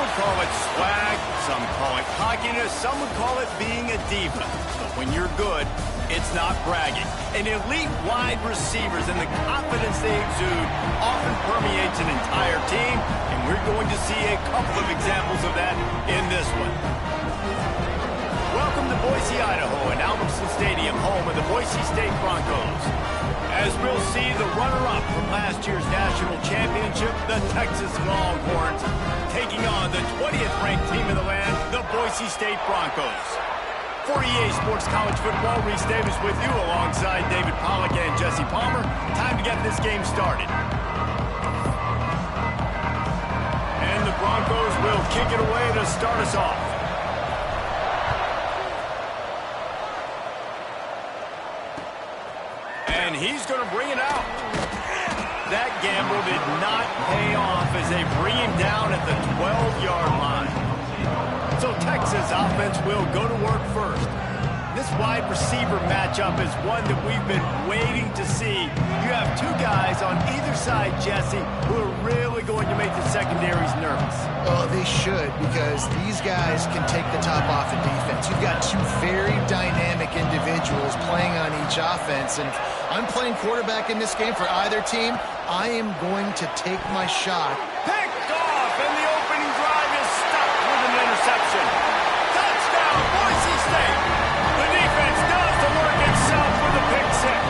would call it swag, some call it cockiness, some would call it being a diva. But when you're good, it's not bragging. And elite wide receivers and the confidence they exude often permeates an entire team, and we're going to see a couple of examples of that in this one. Welcome to Boise, Idaho, and Albertson Stadium, home of the Boise State Broncos. As we'll see, the runner-up from last year's national championship, the Texas Longhorns, taking on the 20th ranked team in the land, the Boise State Broncos. For EA Sports College Football, Reese Davis with you alongside David Pollack and Jesse Palmer. Time to get this game started. And the Broncos will kick it away to start us off. And he's going to bring it out. That gamble did not pay off as they bring him down at the 12-yard line. So Texas offense will go to work first. This wide receiver matchup is one that we've been waiting to see. You have two guys on either side, Jesse, who are really going to make the secondaries nervous. Oh, they should, because these guys can take the top off the defense. You've got two very dynamic individuals playing on each offense, and if I'm playing quarterback in this game for either team, I am going to take my shot. Picked off, and the opening drive is stopped with an interception. Touchdown, Boise State. The defense does the work itself with a pick six.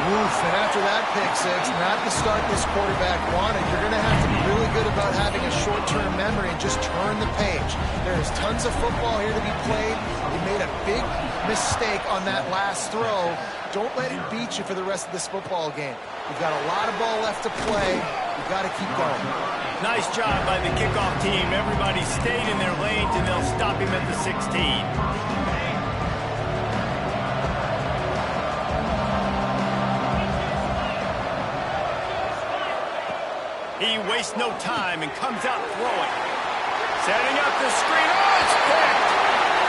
Oof, and after that pick six, not the start this quarterback wanted. You're going to have to be really good about having a short-term memory and just turn the page. There is tons of football here to be played. You made a big mistake on that last throw. Don't let it beat you for the rest of this football game. You've got a lot of ball left to play. You've got to keep going. Nice job by the kickoff team. Everybody stayed in their lanes, and they'll stop him at the 16. He wastes no time and comes out throwing. Setting up the screen. Oh, it's picked!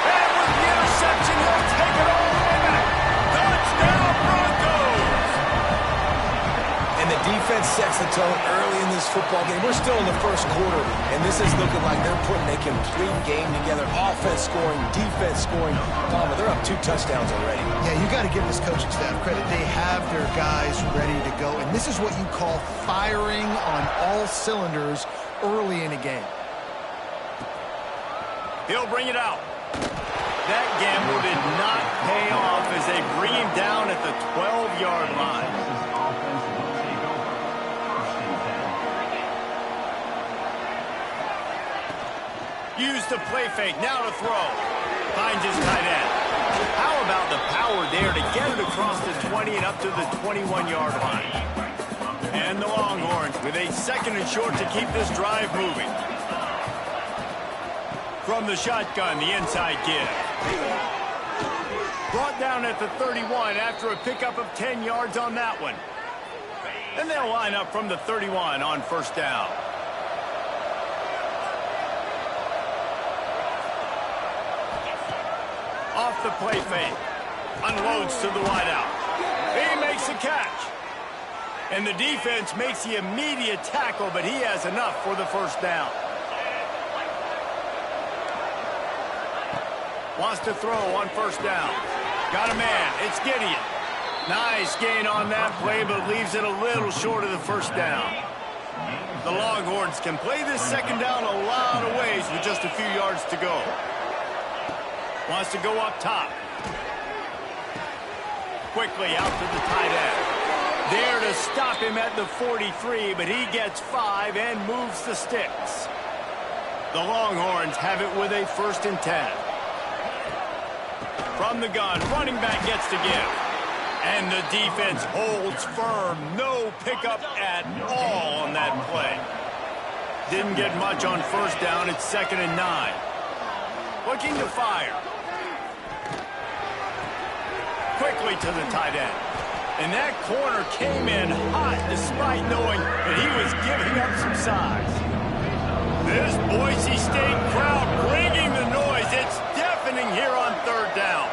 And with the interception, he'll take it all the way back. Touchdown, Broncos! And the defense sets the tone early in this football game. We're still in the first quarter, and this is looking like they're putting a complete game together. Offense scoring, defense scoring. Palmer, they're up 2 touchdowns already. Yeah, you got to give this coaching staff credit. They have their guys ready to go, and this is what you call firing on all cylinders early in a game. He'll bring it out. That gamble did not pay off as they bring him down at the 12-yard line. Use the play fake, now to throw. Finds his tight end. How about the power there to get it across the 20 and up to the 21-yard line? And the Longhorns with a 2nd and short to keep this drive moving. From the shotgun, the inside give. Brought down at the 31 after a pickup of 10 yards on that one. And they'll line up from the 31 on first down. Off the play fake. Unloads to the wideout. He makes the catch. And the defense makes the immediate tackle, but he has enough for the first down. Wants to throw on first down. Got a man. It's Gideon. Nice gain on that play, but leaves it a little short of the first down. The Longhorns can play this second down a lot of ways with just a few yards to go. Wants to go up top. Quickly out to the tight end. There to stop him at the 43, but he gets 5 and moves the sticks. The Longhorns have it with a 1st and 10. From the gun, running back gets to give. And the defense holds firm. No pickup at all on that play. Didn't get much on first down. It's 2nd and 9. Looking to fire. Quickly to the tight end. And that corner came in hot despite knowing that he was giving up some size. This Boise State crowd bringing the noise. It's deafening here on 3rd down.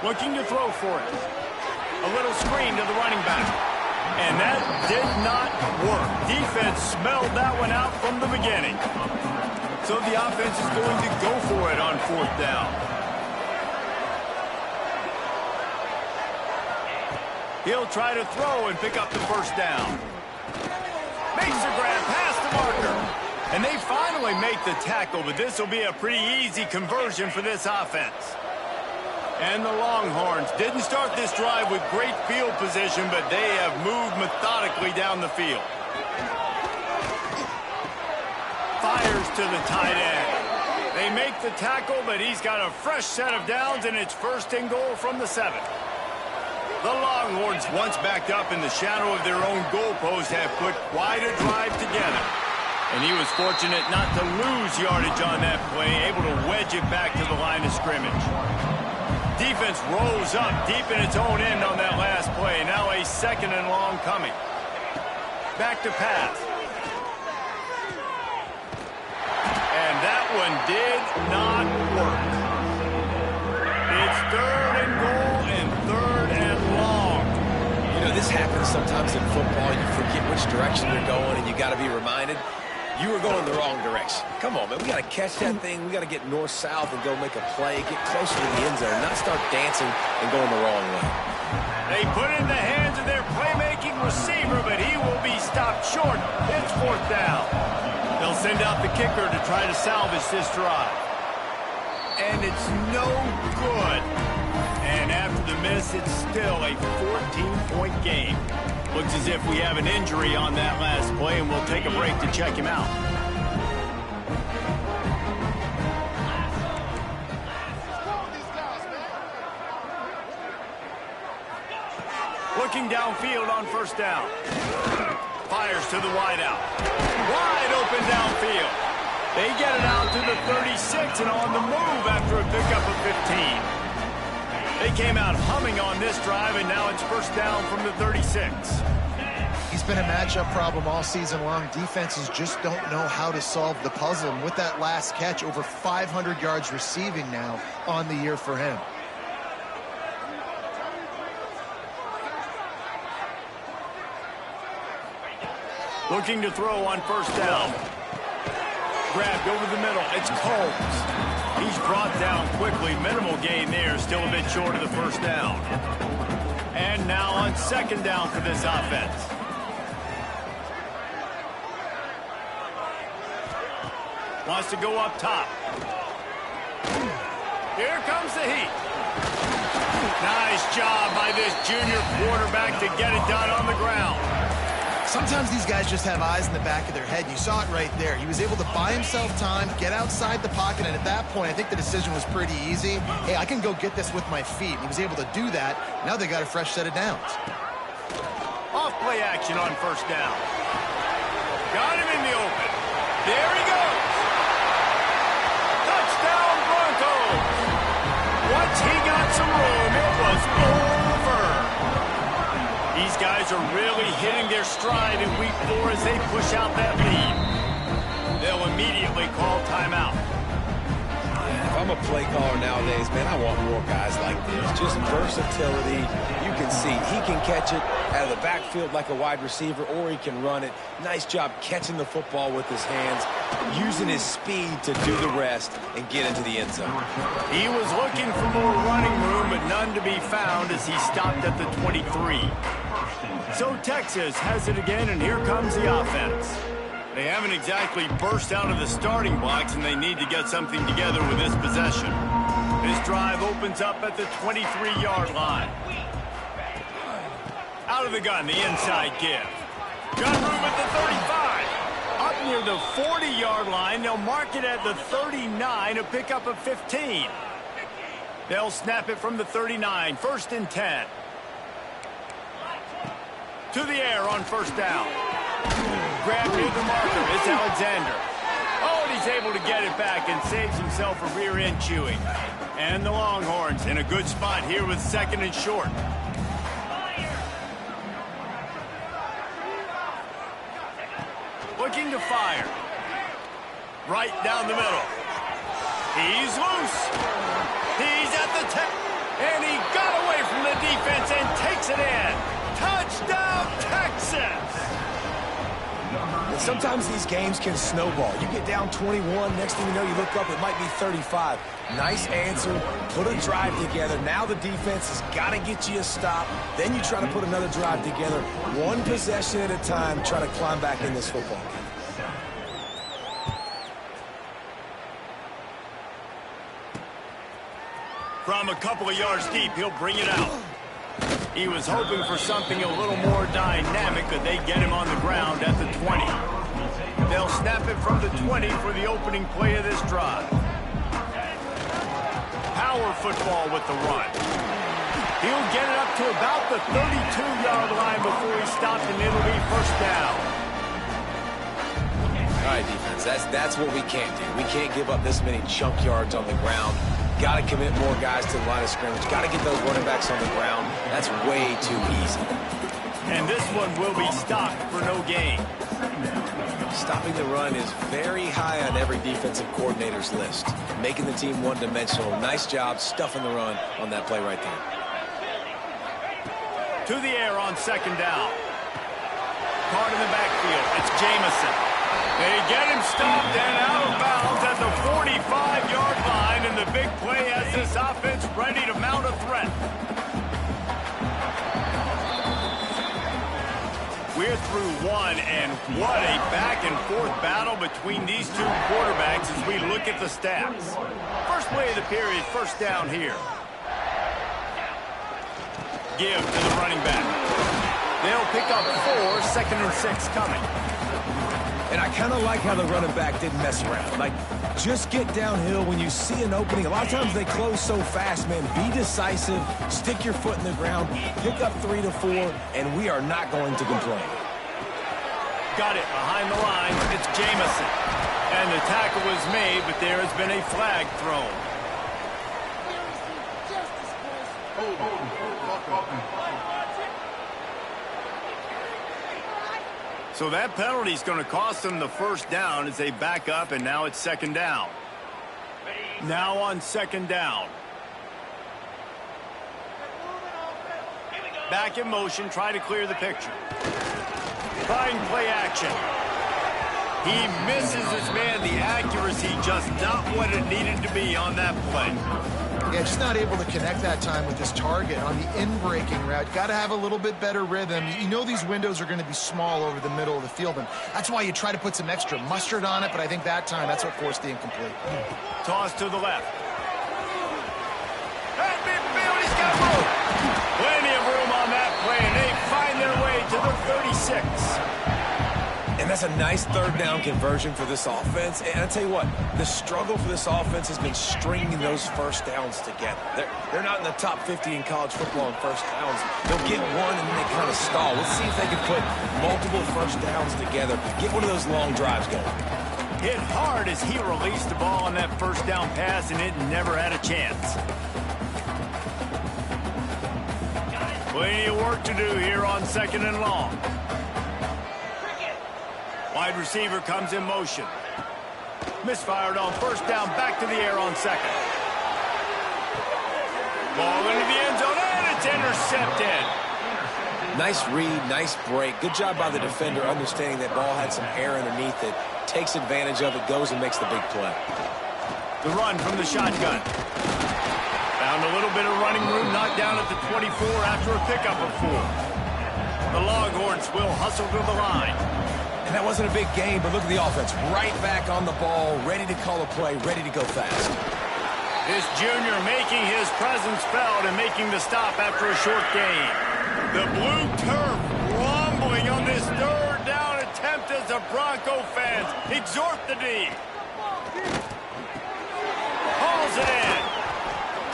Looking to throw for it. A little screen to the running back. And that did not work. Defense smelled that one out from the beginning. So the offense is going to go for it on 4th down. He'll try to throw and pick up the 1st down. Makes the grab past the marker. And they finally make the tackle, but this will be a pretty easy conversion for this offense. And the Longhorns didn't start this drive with great field position, but they have moved methodically down the field. Fires to the tight end. They make the tackle, but he's got a fresh set of downs, and it's 1st and goal from the 7. The Longhorns, once backed up in the shadow of their own goalpost, have put quite a drive together. And he was fortunate not to lose yardage on that play, able to wedge it back to the line of scrimmage. Defense rose up deep in its own end on that last play. Now a 2nd and long coming. Back to pass. And that one did not work. It's 3rd and goal and 3rd and long. You know, this happens sometimes in football. You forget which direction you're going, and you got to be reminded. You were going the wrong direction. Come on, man. We got to catch that thing. We got to get north-south and go make a play, get closer to the end zone, not start dancing and going the wrong way. They put it in the hands of their playmaking receiver, but he will be stopped short. It's 4th down. They'll send out the kicker to try to salvage this drive. And it's no good. And after the miss, it's still a 14-point game. Looks as if we have an injury on that last play, and we'll take a break to check him out. Looking downfield on 1st down. Fires to the wideout. Wide open downfield. They get it out to the 36 and on the move after a pickup of 15. They came out humming on this drive, and now it's 1st down from the 36. He's been a matchup problem all season long. Defenses just don't know how to solve the puzzle. And with that last catch, over 500 yards receiving now on the year for him. Looking to throw on 1st down. Grabbed over the middle. It's Combs. He's brought down quickly. Minimal gain there. Still a bit short of the 1st down. And now on 2nd down for this offense. Wants to go up top. Here comes the heat. Nice job by this junior quarterback to get it done on the ground. Sometimes these guys just have eyes in the back of their head. You saw it right there. He was able to buy himself time, get outside the pocket, and at that point, I think the decision was pretty easy. Hey, I can go get this with my feet. He was able to do that. Now they got a fresh set of downs. Off play action on 1st down. Got him in the open. There he goes. Touchdown Broncos. Once he got some room, it was over. These guys are really hitting their stride in week 4 as they push out that lead. They'll immediately call timeout. If I'm a play caller nowadays, man, I want more guys like this. Just versatility. You can see he can catch it out of the backfield like a wide receiver, or he can run it. Nice job catching the football with his hands, using his speed to do the rest and get into the end zone. He was looking for more running room, but none to be found as he stopped at the 23. So Texas has it again, and here comes the offense. They haven't exactly burst out of the starting blocks, and they need to get something together with this possession. This drive opens up at the 23-yard line. Out of the gun, the inside give. Got room at the 35. Up near the 40-yard line, they'll mark it at the 39, a pickup of 15. They'll snap it from the 39, 1st and 10. To the air on 1st down. Grab near the marker. It's Alexander. Oh, and he's able to get it back and saves himself a rear end chewing. And the Longhorns in a good spot here with 2nd and short. Looking to fire. Right down the middle. He's loose. He's at the 10. And he got away from the defense and takes it in. Touchdown, Texas! And sometimes these games can snowball. You get down 21, next thing you know, you look up, it might be 35. Nice answer, put a drive together. Now the defense has got to get you a stop. Then you try to put another drive together. One possession at a time, try to climb back in this football game. From a couple of yards deep, he'll bring it out. He was hoping for something a little more dynamic, but they get him on the ground at the 20. They'll snap it from the 20 for the opening play of this drive. Power football with the run. He'll get it up to about the 32-yard line before he stopped, and it'll be first down. All right, defense, that's what we can't do. We can't give up this many chunk yards on the ground. Got to commit more guys to the line of scrimmage. Got to get those running backs on the ground. That's way too easy. And this one will be stopped for no gain. Stopping the run is very high on every defensive coordinator's list. Making the team one-dimensional. Nice job stuffing the run on that play right there. To the air on second down. Caught in the backfield. It's Jamison. They get him stopped and out of bounds at the 45-yard line, and the big play has this offense ready to mount a threat. We're through one, and what a back-and-forth battle between these two quarterbacks as we look at the stats. First play of the period, first down here. Give to the running back. They'll pick up 4, 2nd and 6 coming. And I kind of like how the running back didn't mess around. Like, just get downhill when you see an opening. A lot of times they close so fast, man. Be decisive, stick your foot in the ground, pick up 3 to 4, and we are not going to complain. Got it behind the line. It's Jamison. And the tackle was made, but there has been a flag thrown. So that penalty is going to cost them the first down as they back up, and now it's second down. Now on second down. Back in motion, try to clear the picture. Trying play action. He misses his man. The accuracy just not what it needed to be on that play. Yeah, just not able to connect that time with his target on the in-breaking route. Got to have a little bit better rhythm. You know these windows are going to be small over the middle of the field, and that's why you try to put some extra mustard on it, but I think that time, that's what forced the incomplete. Toss to the left. That midfield, he's got room. Plenty of room on that play, and they find their way to the 36. And that's a nice third down conversion for this offense. And I tell you what, the struggle for this offense has been stringing those first downs together. They're not in the top 50 in college football in first downs. They'll get one and then they kind of stall. Let's see if they can put multiple first downs together, get one of those long drives going. Hit hard as he released the ball on that first down pass, and it never had a chance. Plenty of work to do here on second and long. Wide receiver comes in motion. Misfired on first down, back to the air on second. Ball into the end zone, and it's intercepted. Nice read, nice break. Good job by the defender understanding that ball had some air underneath it. Takes advantage of it, goes and makes the big play. The run from the shotgun. Found a little bit of running room, knocked down at the 24 after a pickup of 4. The Longhorns will hustle to the line. And that wasn't a big game, but look at the offense. Right back on the ball, ready to call a play, ready to go fast. This junior making his presence felt and making the stop after a short gain. The blue turf rumbling on this third down attempt as the Bronco fans exhort the D. Hauls it in.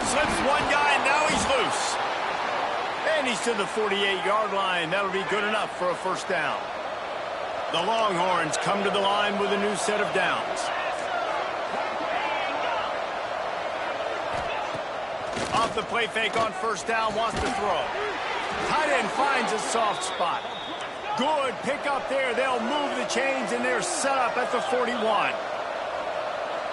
Slips one guy, and now he's loose. And he's to the 48-yard line. That'll be good enough for a first down. The Longhorns come to the line with a new set of downs. Off the play fake on first down, wants to throw. Tight end finds a soft spot. Good pick up there. They'll move the chains, and they're set up at the 41.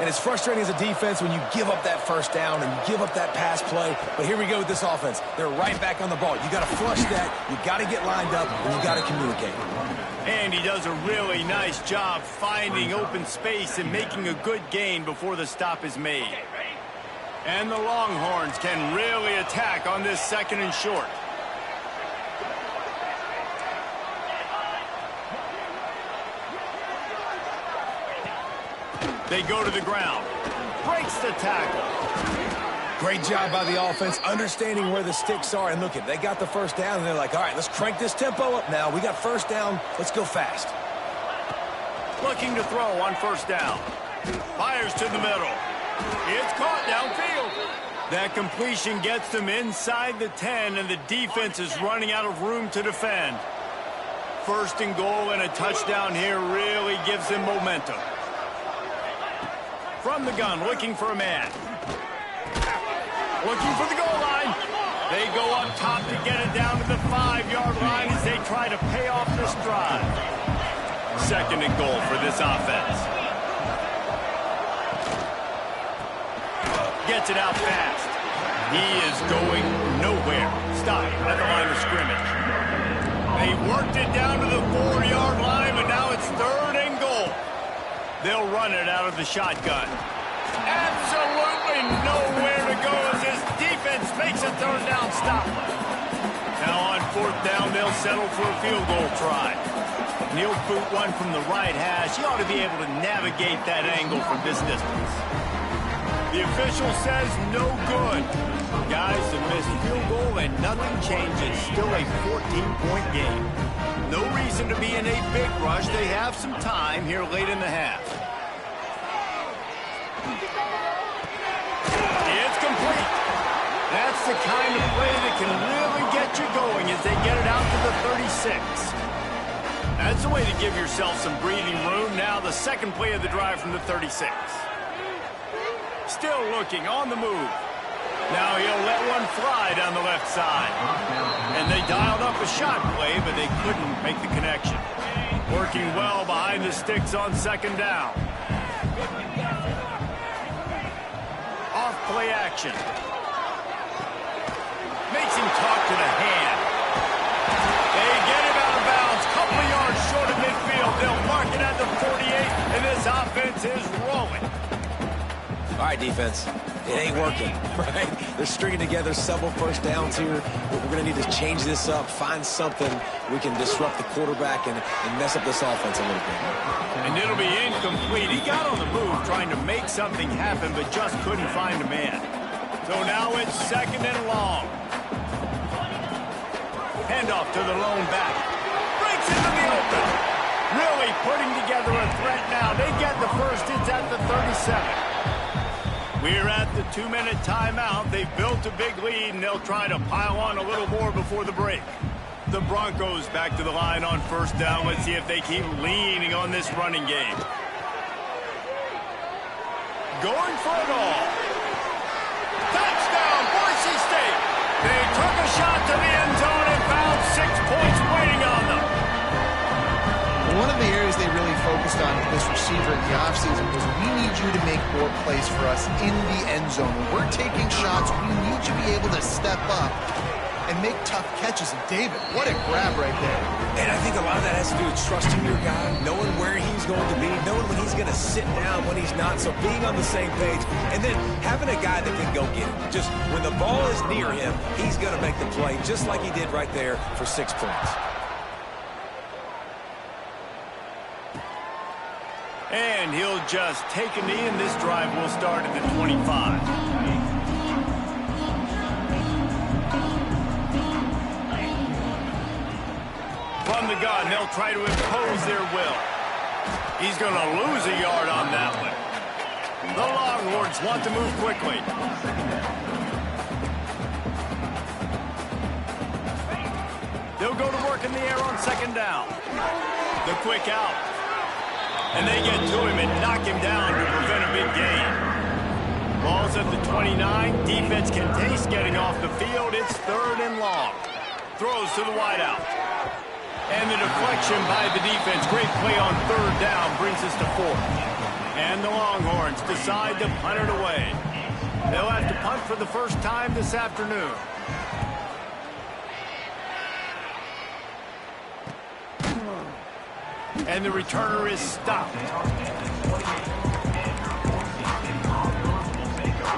And it's frustrating as a defense when you give up that first down and you give up that pass play. But here we go with this offense. They're right back on the ball. You got to flush that. You got to get lined up, and you got to communicate. And he does a really nice job finding open space and making a good gain before the stop is made. And the Longhorns can really attack on this 2nd and short. They go to the ground. Breaks the tackle. Great job by the offense, understanding where the sticks are. And look, they got the first down, and they're like, all right, let's crank this tempo up now. We got first down. Let's go fast. Looking to throw on first down. Fires to the middle. It's caught downfield. That completion gets them inside the 10, and the defense is running out of room to defend. 1st and goal and a touchdown here really gives them momentum. From the gun, looking for a man. Looking for the goal line. They go up top to get it down to the 5-yard line as they try to pay off this drive. 2nd and goal for this offense. Gets it out fast. He is going nowhere. Stop at the line of scrimmage. They worked it down to the 4-yard line, but now it's 3rd and goal. They'll run it out of the shotgun. Absolutely nowhere to go as this defense makes a 3rd down stop. Now on 4th down, they'll settle for a field goal try. He'll boot one from the right hash. He ought to be able to navigate that angle from this distance. The official says no good. Guys, a missed field goal and nothing changes. Still a 14-point game. No reason to be in a big rush. They have some time here late in the half. It's complete. That's the kind of play that can really get you going as they get it out to the 36. That's the way to give yourself some breathing room. Now the 2nd play of the drive from the 36. Still looking on the move. Now he'll let one fly down the left side. And they dialed up a shot play, but they couldn't make the connection. Working well behind the sticks on 2nd down. Off play action. Makes him talk to the hand. They get him out of bounds. Couple of yards short of midfield. They'll mark it at the 48, and this offense is rolling. All right, defense. It ain't working, right? They're stringing together several first downs here. We're going to need to change this up, find something we can disrupt the quarterback and mess up this offense a little bit. And it'll be incomplete. He got on the move trying to make something happen, but just couldn't find a man. So now it's 2nd and long. Handoff to the lone back. Breaks into the open. Really putting together a threat now. They get the first. It's at the 37. We're at the 2-minute timeout. They've built a big lead, and they'll try to pile on a little more before the break. The Broncos back to the line on 1st down. Let's see if they keep leaning on this running game. Going for it all. Touchdown, Boise State. They took a shot to the end zone and found 6 points waiting on them. One of the areas they really focused on with this receiver in the offseason was we need you to make more plays for us in the end zone. When we're taking shots, we need you to be able to step up and make tough catches. And David, what a grab right there. And I think a lot of that has to do with trusting your guy, knowing where he's going to be, knowing when he's going to sit down, when he's not. So being on the same page, and then having a guy that can go get it. Just when the ball is near him, he's going to make the play, just like he did right there for 6 points. And he'll just take a knee, and this drive will start at the 25. From the gun, they'll try to impose their will. He's going to lose a yard on that one. The Longhorns want to move quickly. They'll go to work in the air on 2nd down. The quick out. And they get to him and knock him down to prevent a big gain. Ball's at the 29. Defense can taste getting off the field. It's 3rd and long. Throws to the wideout. And the deflection by the defense. Great play on 3rd down brings us to 4th. And the Longhorns decide to punt it away. They'll have to punt for the first time this afternoon. And the returner is stopped.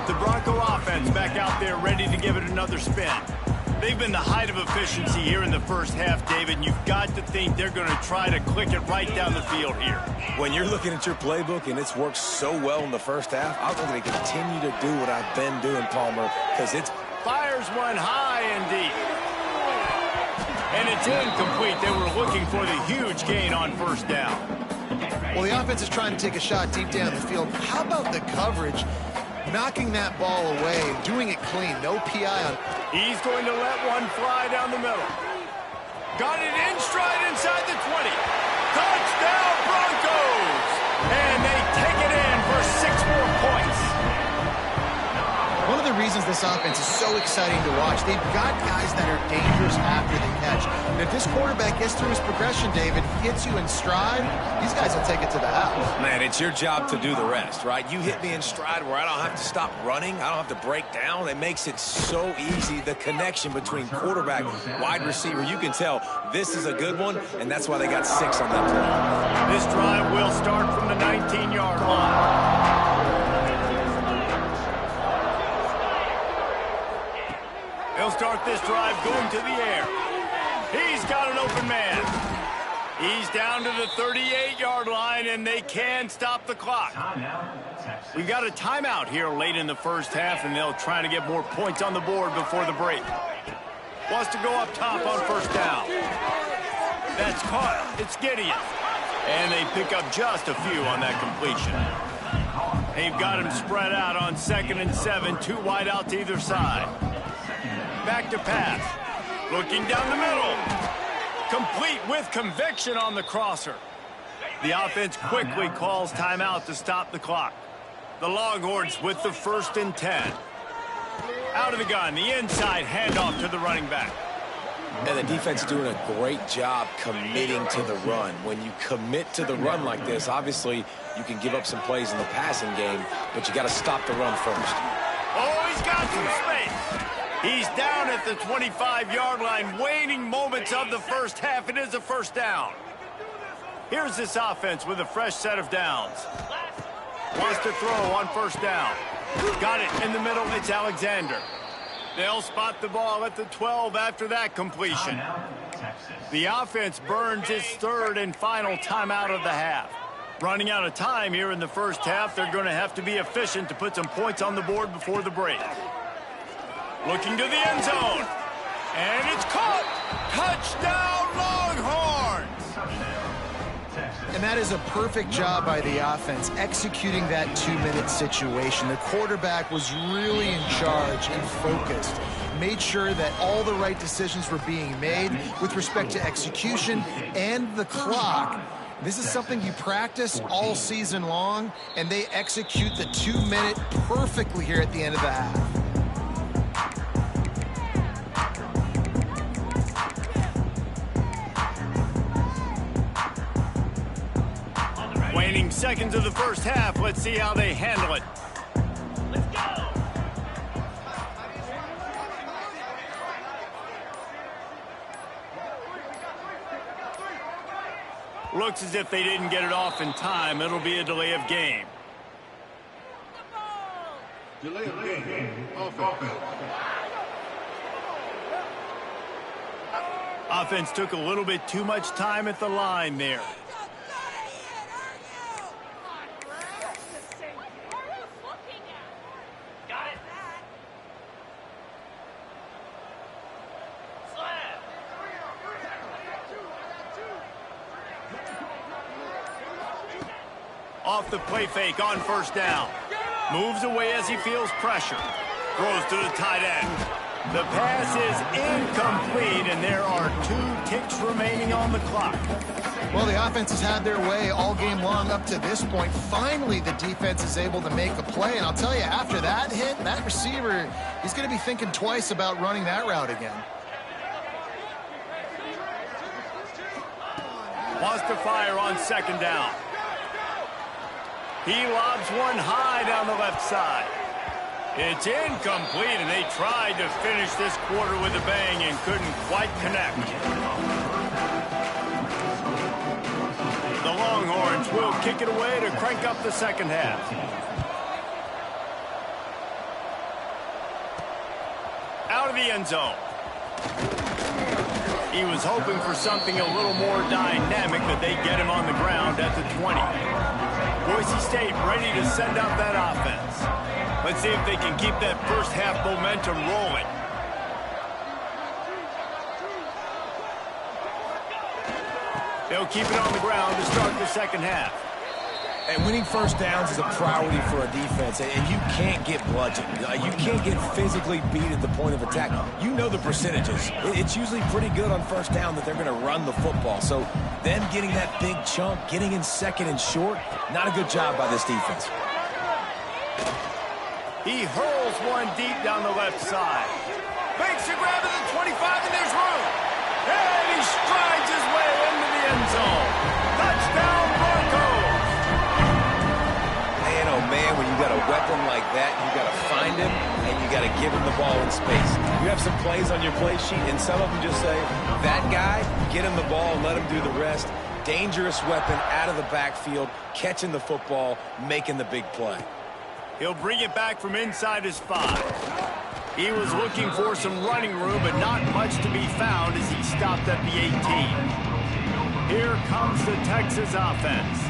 The Bronco offense back out there ready to give it another spin. They've been the height of efficiency here in the first half, David, and you've got to think they're going to try to click it right down the field here. When you're looking at your playbook and it's worked so well in the first half, I'm going to continue to do what I've been doing, Palmer, because it's... Fires one high and deep. And it's incomplete. They were looking for the huge gain on first down. Well, the offense is trying to take a shot deep down the field. How about the coverage? Knocking that ball away, doing it clean, no PI on. He's going to let one fly down the middle. Got it in stride inside the 20. Touchdown Broncos! And they take it in for 6 more points. One of the reasons this offense is so exciting to watch, they've got guys that are dangerous after they catch. And if this quarterback gets through his progression, David, hits you in stride, these guys will take it to the house. Man, it's your job to do the rest, right? You hit me in stride where I don't have to stop running. I don't have to break down. It makes it so easy, the connection between quarterback, wide receiver. You can tell this is a good one, and that's why they got 6 on that play. This drive will start from the 19-yard line. He'll start this drive going to the air. He's got an open man. He's down to the 38-yard line, and they can stop the clock. We've got a timeout here late in the first half, and they'll try to get more points on the board before the break. Wants to go up top on first down. That's caught. It's Gideon. And they pick up just a few on that completion. They've got him spread out on 2nd and 7, 2 wide out to either side. Back to pass. Looking down the middle. Complete with conviction on the crosser. The offense quickly calls timeout to stop the clock. The Longhorns with the 1st and 10. Out of the gun, the inside handoff to the running back. And the defense doing a great job committing to the run. When you commit to the run like this, obviously you can give up some plays in the passing game, but you got to stop the run first. Oh, he's got some space. He's down at the 25-yard line, waning moments of the first half. It is a first down. Here's this offense with a fresh set of downs. Wants to throw on first down. Got it in the middle. It's Alexander. They'll spot the ball at the 12 after that completion. The offense burns its 3rd and final timeout of the half. Running out of time here in the first half, they're going to have to be efficient to put some points on the board before the break. Looking to the end zone. And it's caught. Touchdown Longhorns. And that is a perfect job by the offense, executing that 2-minute situation. The quarterback was really in charge and focused. Made sure that all the right decisions were being made with respect to execution and the clock. This is something you practice all season long, and they execute the 2-minute perfectly here at the end of the half. Waning seconds of the first half. Let's see how they handle it. Let's go. Looks as if they didn't get it off in time. It'll be a delay of game. Delay of game. Offense. Offense took a little bit too much time at the line there. Off the play fake on first down. Moves away as he feels pressure. Throws to the tight end. The pass is incomplete, and there are 2 ticks remaining on the clock. Well, the offense has had their way all game long up to this point. Finally, the defense is able to make a play, and I'll tell you, after that hit, that receiver, he's going to be thinking twice about running that route again. Wants to fire on 2nd down. He lobs one high down the left side. It's incomplete, and they tried to finish this quarter with a bang and couldn't quite connect. The Longhorns will kick it away to crank up the second half. Out of the end zone. He was hoping for something a little more dynamic, but they get him on the ground at the 20. Boise State ready to send out that offense. Let's see if they can keep that first half momentum rolling. They'll keep it on the ground to start the second half. And winning first downs is a priority for a defense, and you can't get bludgeoned. You can't get physically beat at the point of attack. You know the percentages. It's usually pretty good on first down that they're going to run the football. So them getting that big chunk, getting in second and short, not a good job by this defense. He hurls one deep down the left side. Makes a grab at the 25, and there's room. And he strides his way into the end zone. Touchdown, Broncos! Man, oh man, when you got a weapon like that, you got to find him, and you got to give him the ball in space. You have some plays on your play sheet, and some of them just say, that guy, get him the ball, let him do the rest. Dangerous weapon out of the backfield, catching the football, making the big play. He'll bring it back from inside his 5. He was looking for some running room, but not much to be found as he stopped at the 18. Here comes the Texas offense.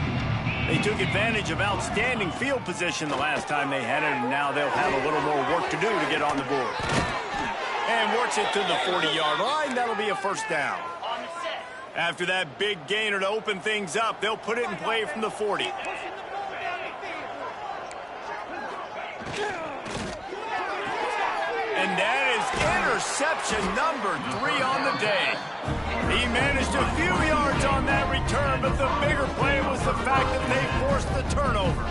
They took advantage of outstanding field position the last time they had it, and now they'll have a little more work to do to get on the board. And works it to the 40-yard line. That'll be a first down. After that big gainer to open things up, they'll put it in play from the 40. And that is interception number 3 on the day. He managed a few yards on that return, but the bigger play was the fact that they forced the turnover.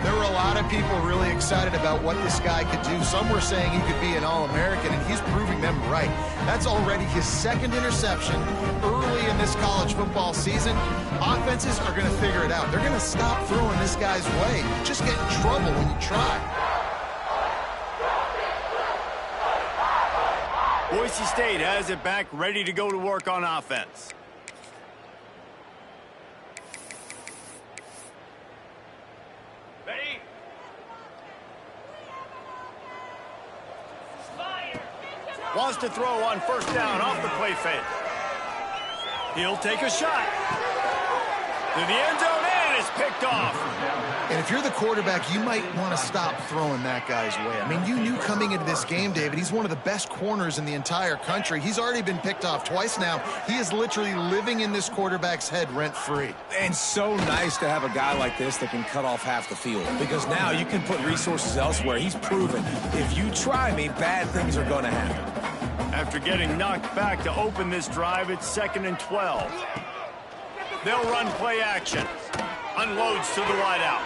There were a lot of people really excited about what this guy could do. Some were saying he could be an All-American, and he's proving them right. That's already his second interception early in this college football season. Offenses are going to figure it out. They're going to stop throwing this guy's way. You just get in trouble when you try. Boise State has it back, ready to go to work on offense. Ready? Fire. Wants to throw on first down off the play fake. He'll take a shot. To the end zone, and it's picked off. And if you're the quarterback, you might want to stop throwing that guy's way. I mean, you knew coming into this game, David, he's one of the best corners in the entire country. He's already been picked off twice now. He is literally living in this quarterback's head rent-free. And so nice to have a guy like this that can cut off half the field, because now you can put resources elsewhere. He's proven, if you try me, bad things are going to happen. After getting knocked back to open this drive, it's 2nd and 12. They'll run play action. Unloads to the wideout.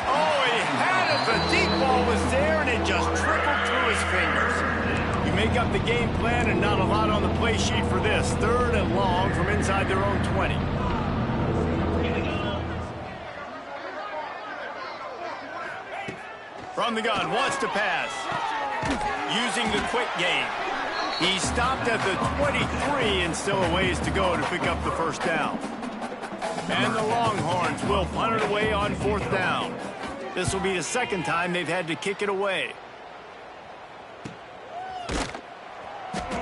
Oh, he had it. The deep ball was there, and it just trickled through his fingers. You make up the game plan, and not a lot on the play sheet for this. 3rd and long from inside their own 20. From the gun, wants to pass. Using the quick game. He stopped at the 23 and still a ways to go to pick up the first down. And the Longhorns will punt it away on 4th down. This will be the second time they've had to kick it away.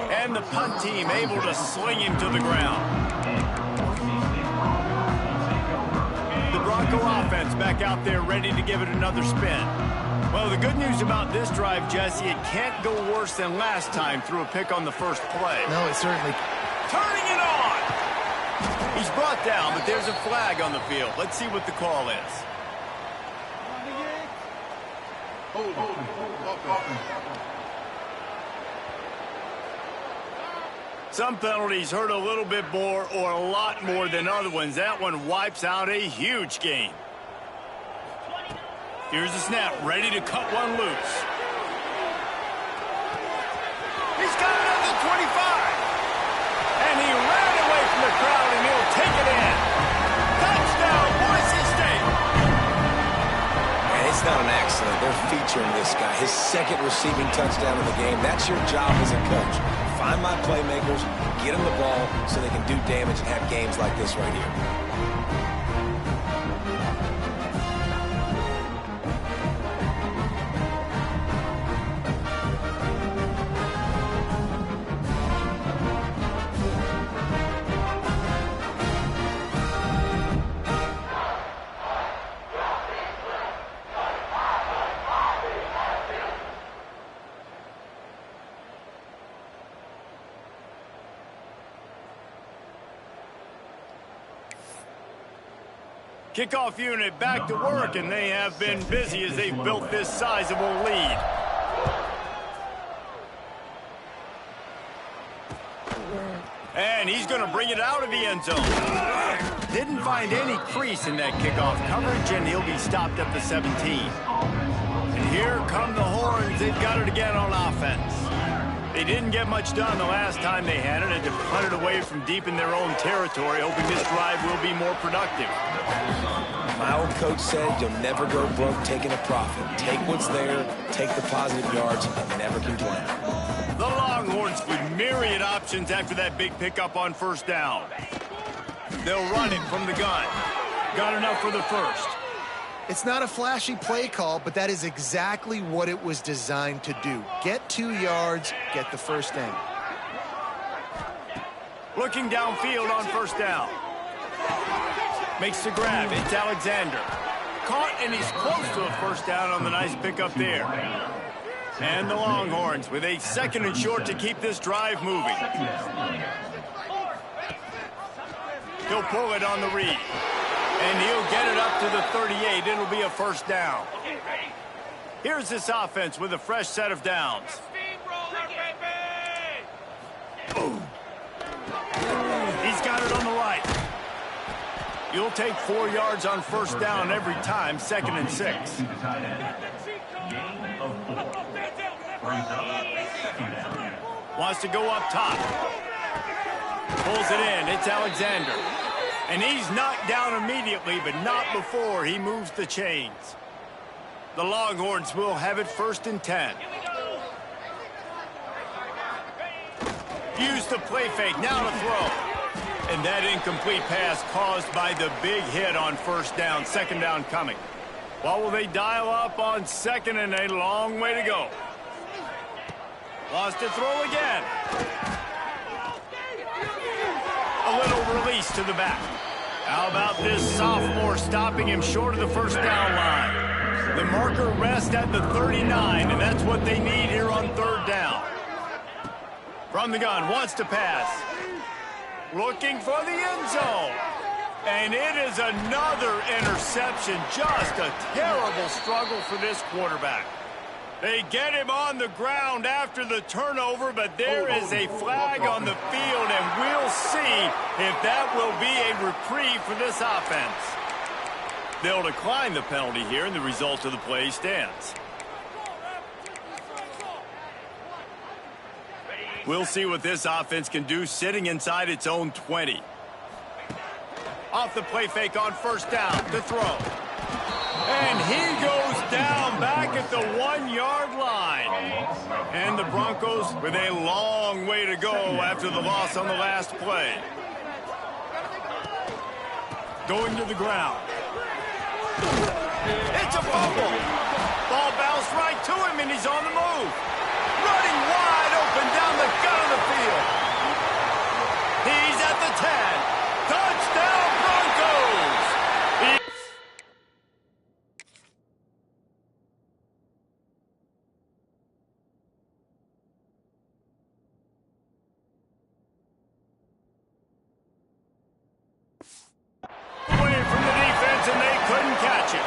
And the punt team able to sling him to the ground. The Bronco offense back out there ready to give it another spin. Well, the good news about this drive, Jesse, it can't go worse than last time through a pick on the first play. No, it certainly... Turning it on! He's brought down, but there's a flag on the field. Let's see what the call is. Some penalties hurt a little bit more or a lot more than other ones. That one wipes out a huge game. Here's the snap, ready to cut one loose. He's got it at the 25. And he ran away from the crowd, and he'll take it in. Touchdown, Boise State. not an accident. They're featuring this guy. His second receiving touchdown of the game. That's your job as a coach. Find my playmakers, get them the ball so they can do damage and have games like this right here. Kickoff unit back to work, and they have been busy as they've built this sizable lead. And he's going to bring it out of the end zone. Didn't find any crease in that kickoff coverage, and he'll be stopped at the 17. And here come the Horns. They've got it again on offense. They didn't get much done the last time they had it, and to punt it away from deep in their own territory, hoping this drive will be more productive. My old coach said you'll never go broke taking a profit. Take what's there, take the positive yards, and never complain. The Longhorns with myriad options after that big pickup on first down. They'll run it from the gun. Got enough for the first. It's not a flashy play call, but that is exactly what it was designed to do. Get 2 yards, get the first down. Looking downfield on first down. Makes the grab. It's Alexander. Caught, and he's close to a first down on the nice pickup there. And the Longhorns with a 2nd and short to keep this drive moving. He'll pull it on the read. And he'll get it up to the 38. It'll be a first down. Here's this offense with a fresh set of downs. He's got it on the right. You'll take 4 yards on first down every time, 2nd and 6. Wants to go up top. Pulls it in. It's Alexander. And he's knocked down immediately, but not before he moves the chains. The Longhorns will have it 1st and 10. Use the play fake, now to throw. And that incomplete pass caused by the big hit on first down, 2nd down coming. What will they dial up on 2nd and a long way to go? Lost to throw again. A little release to the back. How about this sophomore stopping him short of the first down line? The marker rests at the 39, and that's what they need here on 3rd down. From the gun, wants to pass. Looking for the end zone. And it is another interception. Just a terrible struggle for this quarterback. They get him on the ground after the turnover, but there is a flag on the field, and we'll see if that will be a reprieve for this offense. They'll decline the penalty here, and the result of the play stands. We'll see what this offense can do sitting inside its own 20. Off the play fake on first down to throw. And he goes down back at the 1-yard line. And the Broncos with a long way to go after the loss on the last play. Going to the ground. It's a fumble. Ball bounced right to him, and he's on the move. Running wide open down the gut of the field. He's at the 10. Touchdown, Broncos! Away from the defense, and they couldn't catch it.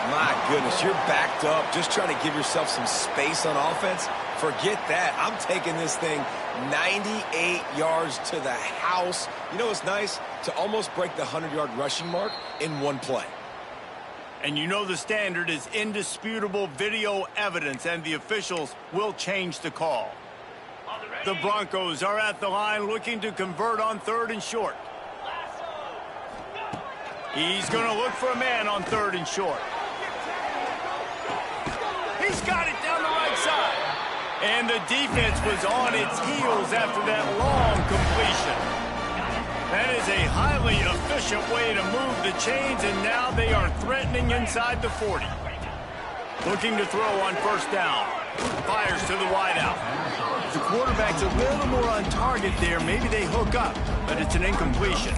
My goodness, you're backed up, just trying to give yourself some space on offense. Forget that. I'm taking this thing 98 yards to the house. You know what's nice? To almost break the 100-yard rushing mark in one play. And you know the standard is indisputable video evidence, and the officials will change the call. The Broncos are at the line looking to convert on 3rd and short. He's going to look for a man on 3rd and short. And the defense was on its heels after that long completion. That is a highly efficient way to move the chains, and now they are threatening inside the 40. Looking to throw on first down. Fires to the wideout. The quarterback's a little more on target there. Maybe they hook up, but it's an incompletion.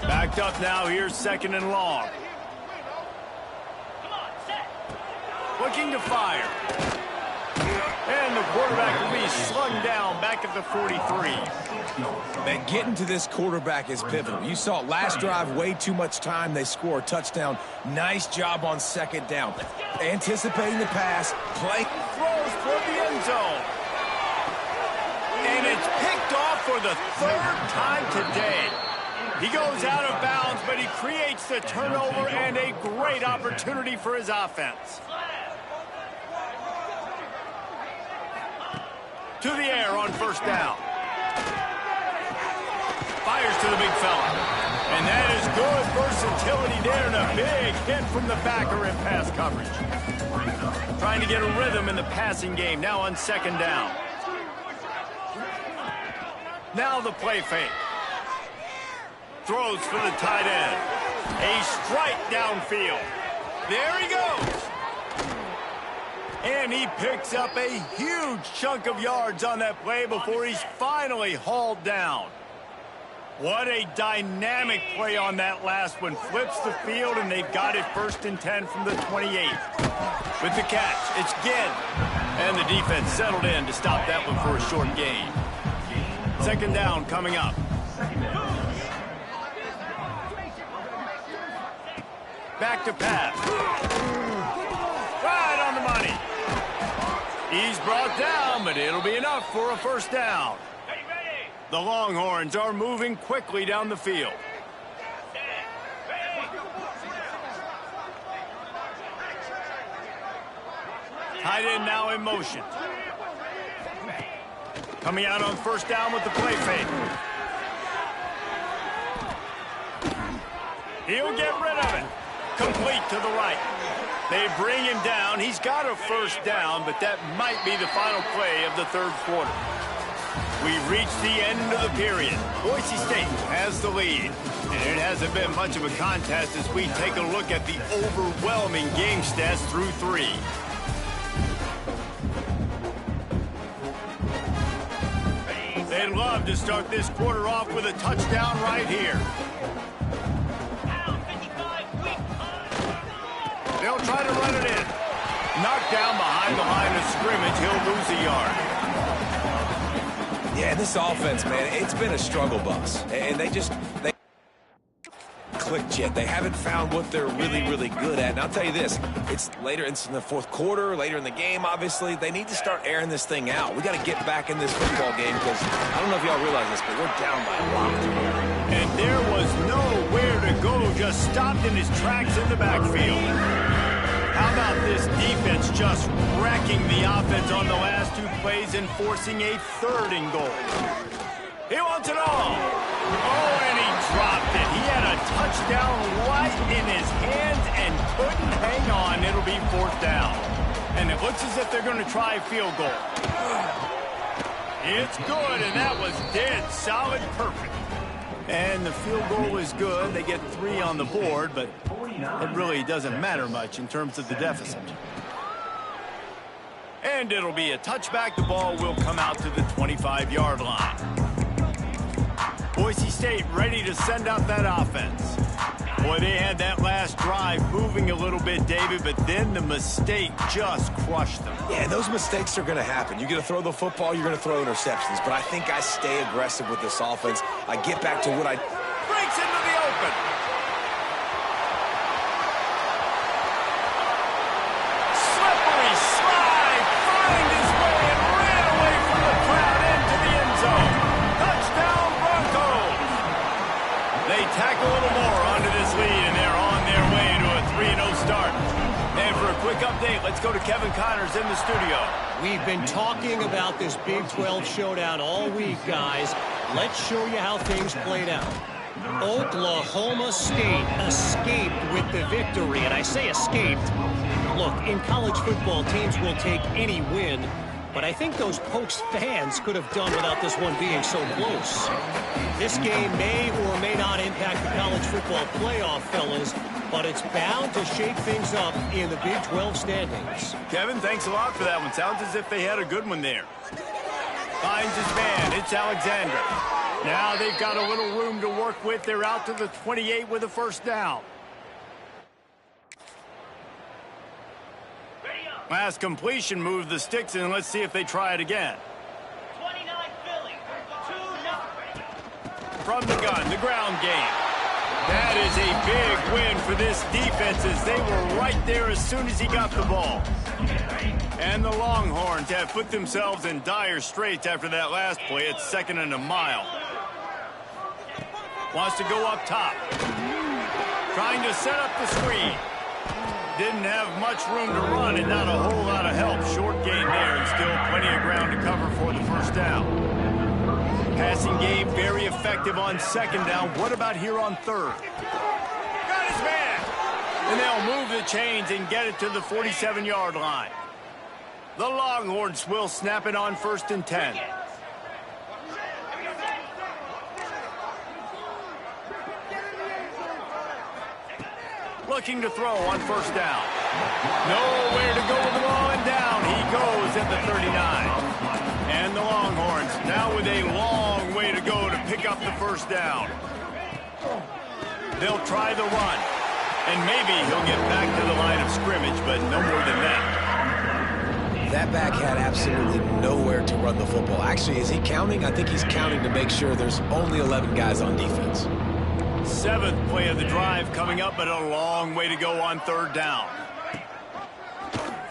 Backed up now. Here's second and long. Looking to fire. And the quarterback will be slung down back at the 43. Man, getting to this quarterback is pivotal. You saw it last drive, way too much time. They score a touchdown. Nice job on second down. Anticipating the pass. Play. Throws toward the end zone. And it's picked off for the third time today. He goes out of bounds, but he creates the turnover and a great opportunity for his offense. To the air on first down. Fires to the big fella. And that is good versatility there, and a big hit from the backer in pass coverage. Trying to get a rhythm in the passing game, now on second down. Now the play fake. Throws for the tight end. A strike downfield. There he goes. And he picks up a huge chunk of yards on that play before he's finally hauled down. What a dynamic play on that last one. Flips the field, and they've got it 1st and 10 from the 28. With the catch, it's Ginn. And the defense settled in to stop that one for a short gain. Second down coming up. Back to pass. Right on the money. He's brought down, but it'll be enough for a first down. The Longhorns are moving quickly down the field. Tight end now in motion. Coming out on first down with the play fake. He'll get rid of it. Complete to the right. They bring him down. He's got a first down, but that might be the final play of the third quarter. We've reached the end of the period. Boise State has the lead, and it hasn't been much of a contest as we take a look at the overwhelming game stats through 3. They'd love to start this quarter off with a touchdown right here. They'll try to run it in. Knocked down behind the line of scrimmage. He'll lose a yard. Yeah, this offense, man, it's been a struggle bus. And they clicked yet. They haven't found what they're really, really good at. And I'll tell you this, it's later in the fourth quarter, later in the game, obviously. They need to start airing this thing out. We got to get back in this football game because I don't know if y'all realize this, but we're down by a lot. And there was nowhere to go, just stopped in his tracks in the backfield. How about this defense just wrecking the offense on the last 2 plays and forcing a 3rd and goal? He wants it all. Oh, and he dropped it. He had a touchdown right in his hands and couldn't hang on. It'll be 4th down. And it looks as if they're going to try a field goal. It's good, and that was dead solid perfect. And the field goal is good. They get 3 on the board, but it really doesn't matter much in terms of the deficit. And it'll be a touchback. The ball will come out to the 25-yard line. Boise State ready to send out that offense. Boy, they had that last drive moving a little bit, David, but then the mistake just crushed them. Yeah, those mistakes are going to happen. You're going to throw the football, you're going to throw interceptions. But I think I stay aggressive with this offense. I get back to what I... Breaks into the open. Slippery slide. Find his way and ran away from the crowd into the end zone. Touchdown, Broncos. They tack a little more onto this lead, and they're on their way to a 3-0 start. And for a quick update, let's go to Kevin Connors in the studio. We've been talking about this Big 12 showdown all week, guys. Let's show you how things played out. Oklahoma State escaped with the victory, and I say escaped Look, in college football, teams will take any win, but I think those Pokes fans could have done without this one being so close. This game may or may not impact the college football playoff, fellas, but it's bound to shake things up in the Big 12 standings. Kevin, thanks a lot for that one. Sounds as if they had a good one there. Finds his man. It's Alexander. Now they've got a little room to work with. They're out to the 28 with a first down. Last completion moved the sticks in. Let's see if they try it again. 29 Philly, 2-0. From the gun, the ground game. That is a big win for this defense as they were right there as soon as he got the ball. And the Longhorns have put themselves in dire straits after that last play. It's 2nd and a mile. Wants to go up top. Trying to set up the screen. Didn't have much room to run and not a whole lot of help. Short gain there and still plenty of ground to cover for the first down. Passing game very effective on 2nd down. What about here on 3rd? Got his man. And they'll move the chains and get it to the 47-yard line. The Longhorns will snap it on 1st and 10. Looking to throw on 1st down. Nowhere to go with the ball, and down he goes at the 39. And the Longhorns now with a long way to go to pick up the first down. They'll try the run. And maybe he'll get back to the line of scrimmage, but no more than that. That back had absolutely nowhere to run the football. Actually, is he counting? I think he's counting to make sure there's only 11 guys on defense. 7th play of the drive coming up, but a long way to go on 3rd down.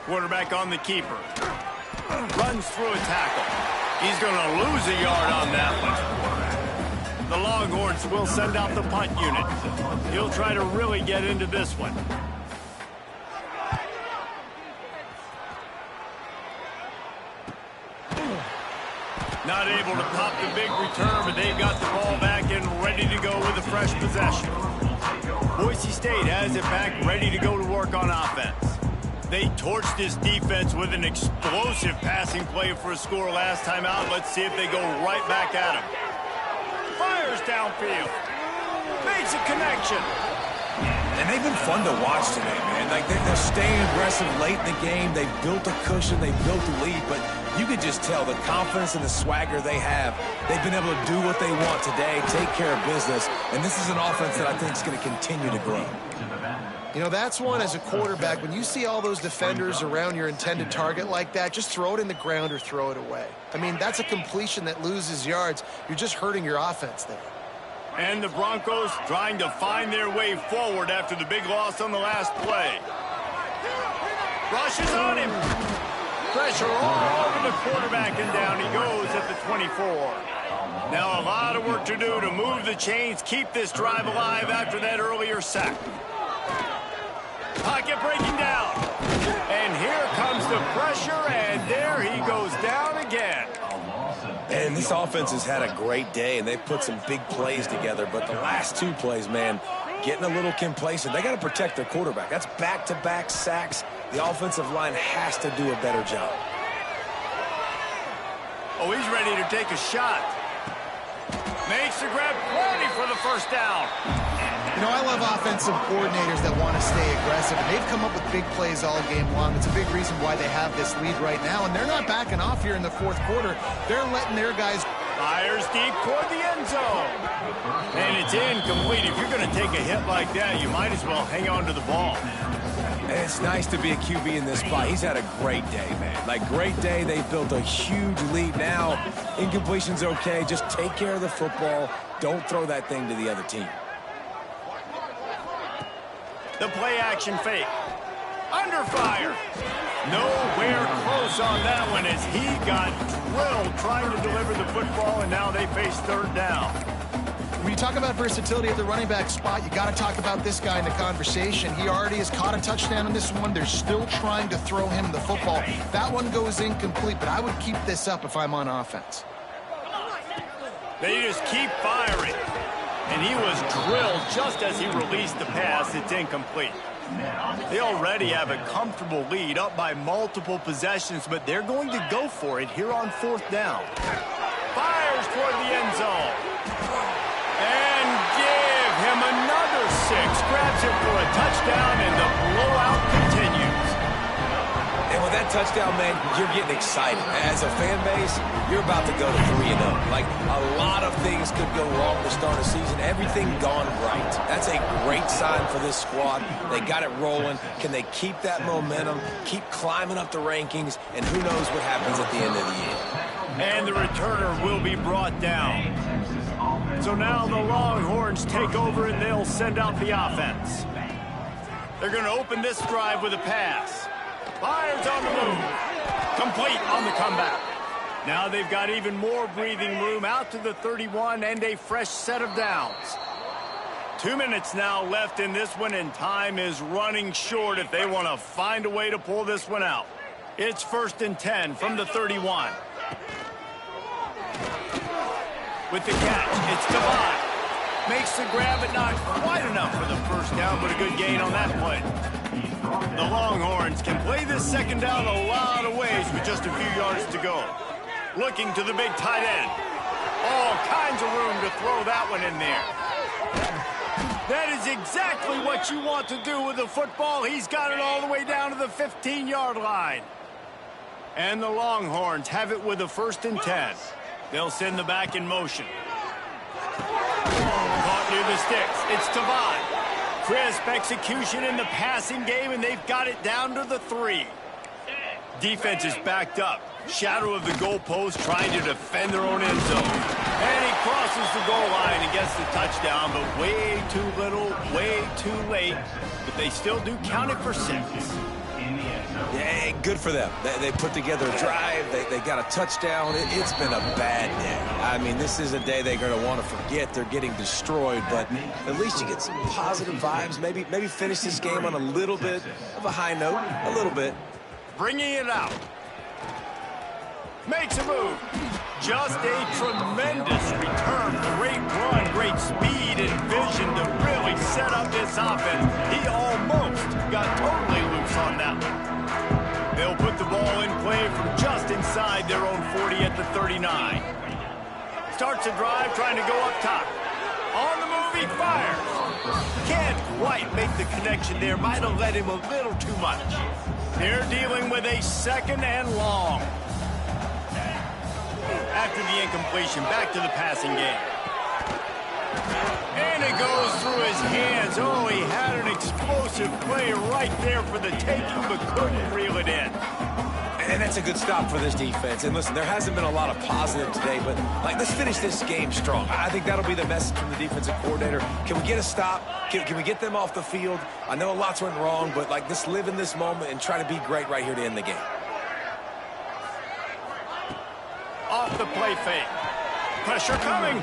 Quarterback on the keeper. Runs through a tackle. He's going to lose a yard on that one. The Longhorns will send out the punt unit. He'll try to really get into this one. Not able to pop the big return, but they've got the ball back and ready to go with a fresh possession. Boise State has it back, ready to go to work on offense. They torched this defense with an explosive passing play for a score last time out. Let's see if they go right back at him. Fires downfield. Makes a connection. And they've been fun to watch today, man. Like, they're staying aggressive late in the game. They've built a cushion. They've built a lead. But you can just tell the confidence and the swagger they have. They've been able to do what they want today, take care of business. And this is an offense that I think is going to continue to grow. You know, that's one as a quarterback. When you see all those defenders around your intended target like that, just throw it in the ground or throw it away. I mean, that's a completion that loses yards. You're just hurting your offense there. And the Broncos trying to find their way forward after the big loss on the last play. Rushes on him. Pressure all over the quarterback, and down he goes at the 24. Now a lot of work to do to move the chains, keep this drive alive after that earlier sack. Pocket breaking down. And here comes the pressure, and there he goes down again. And this offense has had a great day, and they've put some big plays together. But the last 2 plays, man, getting a little complacent. They got to protect their quarterback. That's back-to-back sacks. The offensive line has to do a better job. Oh, he's ready to take a shot. Makes the grab, ready for the first down. You know, I love offensive coordinators that want to stay aggressive, and they've come up with big plays all game long. It's a big reason why they have this lead right now, and they're not backing off here in the 4th quarter. They're letting their guys... Fires deep toward the end zone. And it's incomplete. If you're going to take a hit like that, you might as well hang on to the ball. And it's nice to be a QB in this spot. He's had a great day, man. Like, great day. They built a huge lead. Now, incompletion's okay. Just take care of the football. Don't throw that thing to the other team. The play action fake. Under fire. Nowhere close on that one as he got drilled trying to deliver the football, and now they face 3rd down. When you talk about versatility at the running back spot, you got to talk about this guy in the conversation. He already has caught a touchdown on this one. They're still trying to throw him the football. That one goes incomplete, but I would keep this up if I'm on offense. They just keep firing. And he was drilled just as he released the pass. It's incomplete. They already have a comfortable lead, up by multiple possessions, but they're going to go for it here on 4th down. Fires toward the end zone. And give him another 6. Grabs it for a touchdown, and the blowout continues. And with that touchdown, man, you're getting excited. As a fan base, you're about to go to 3-0. Like, a lot of things could go wrong to start a season. Everything gone right. That's a great sign for this squad. They got it rolling. Can they keep that momentum, keep climbing up the rankings, and who knows what happens at the end of the year. And the returner will be brought down. So now the Longhorns take over, and they'll send out the offense. They're going to open this drive with a pass. Fires on the move. Complete on the comeback. Now they've got even more breathing room out to the 31 and a fresh set of downs. 2 minutes now left in this one, and time is running short if they want to find a way to pull this one out. It's 1st and 10 from the 31. With the catch, it's Devon. Makes the grab, but not quite enough for the first down, but a good gain on that play. The Longhorns can play this 2nd down a lot of ways with just a few yards to go. Looking to the big tight end. All kinds of room to throw that one in there. That is exactly what you want to do with the football. He's got it all the way down to the 15-yard line. And the Longhorns have it with a 1st and 10. They'll send the back in motion. Caught near the sticks. It's Devon. Crisp execution in the passing game, and they've got it down to the 3. Defense is backed up. Shadow of the goalpost, trying to defend their own end zone. And he crosses the goal line and gets the touchdown, but way too little, way too late. But they still do count it for 6. Yeah, good for them. They put together a drive. They got a touchdown. It's been a bad day. I mean, this is a day they're going to want to forget. They're getting destroyed, but at least you get some positive vibes. Maybe finish this game on a little bit of a high note, a little bit. Bringing it out. Makes a move. Just a tremendous return. Great run, great speed and vision to really set up this offense. He almost got totally loose on that one. They'll put the ball in play from just inside their own 40 at the 39. Starts a drive trying to go up top. On the move, he fires. Can't quite make the connection there. Might have let him a little too much. They're dealing with a 2nd and long. After the incompletion, back to the passing game. And it goes through his hands. Oh, he had an explosive play right there for the taking, but couldn't reel it in. And that's a good stop for this defense. And listen, there hasn't been a lot of positive today, but let's finish this game strong. I think that'll be the message from the defensive coordinator. Can we get a stop? Can we get them off the field? I know lots went wrong, but let's live in this moment and try to be great right here to end the game. Off the play fake. Pressure coming.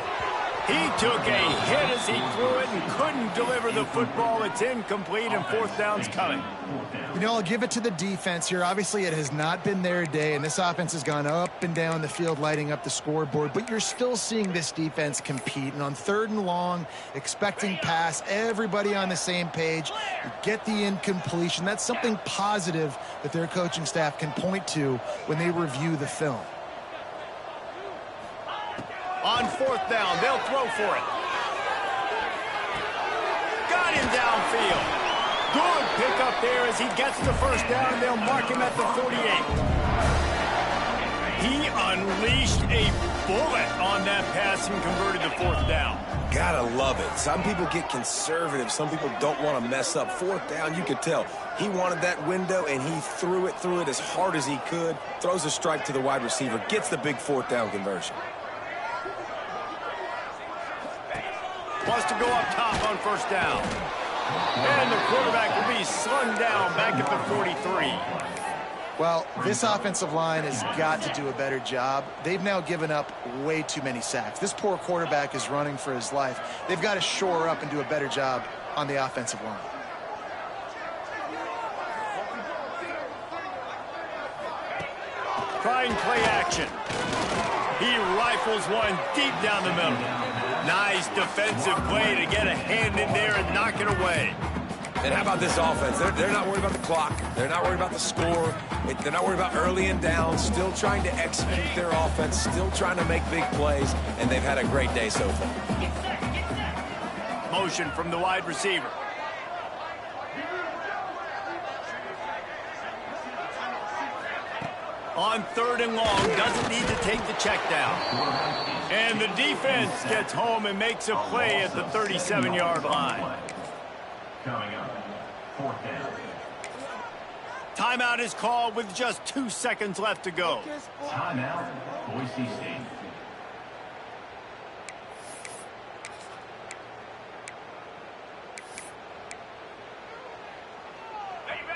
He took a hit as he threw it and couldn't deliver the football. It's incomplete, and 4th down's coming. You know, I'll give it to the defense here. Obviously, it has not been their day, and this offense has gone up and down the field, lighting up the scoreboard. But you're still seeing this defense compete. And on 3rd and long, expecting pass, everybody on the same page. You get the incompletion. That's something positive that their coaching staff can point to when they review the film. On 4th down, they'll throw for it. Got him downfield. Good pickup there as he gets the 1st down, and they'll mark him at the 48. He unleashed a bullet on that pass and converted the 4th down. Gotta love it. Some people get conservative. Some people don't want to mess up. 4th down, you could tell. He wanted that window, and he threw it as hard as he could. Throws a strike to the wide receiver. Gets the big 4th down conversion. Wants to go up top on 1st down. And the quarterback will be slung down back at the 43. Well, this offensive line has got to do a better job. They've now given up way too many sacks. This poor quarterback is running for his life. They've got to shore up and do a better job on the offensive line. Trying play action. He rifles one deep down the middle. Nice defensive play to get a hand in there and knock it away. And how about this offense? They're not worried about the clock. They're not worried about the score. They're not worried about early and down. Still trying to execute their offense. Still trying to make big plays. And they've had a great day so far. Motion from the wide receiver. On 3rd and long, doesn't need to take the check down. And the defense gets home and makes a play at the 37-yard line. Coming up, 4th down. Timeout is called with just 2 seconds left to go. Timeout, Boise State.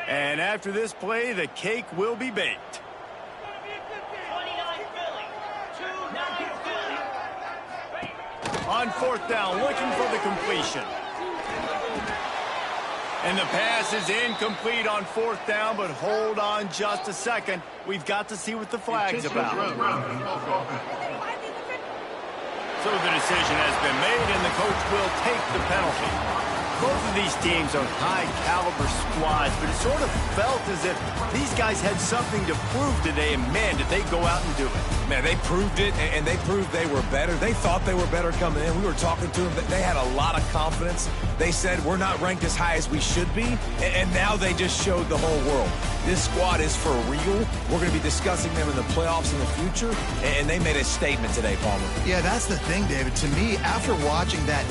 And after this play, the cake will be baked. 29 Philly. 2-9 Philly. On 4th down, looking for the completion. And the pass is incomplete on 4th down, but hold on just a second. We've got to see what the flag's about. So the decision has been made, and the coach will take the penalty. Both of these teams are high-caliber squads, but it sort of felt as if these guys had something to prove today, and man, did they go out and do it. Man, they proved it, and they proved they were better. They thought they were better coming in. We were talking to them. They had a lot of confidence. They said, we're not ranked as high as we should be, and now they just showed the whole world. This squad is for real. We're going to be discussing them in the playoffs in the future, and they made a statement today, Palmer. Yeah, that's the thing, David. To me, after watching that,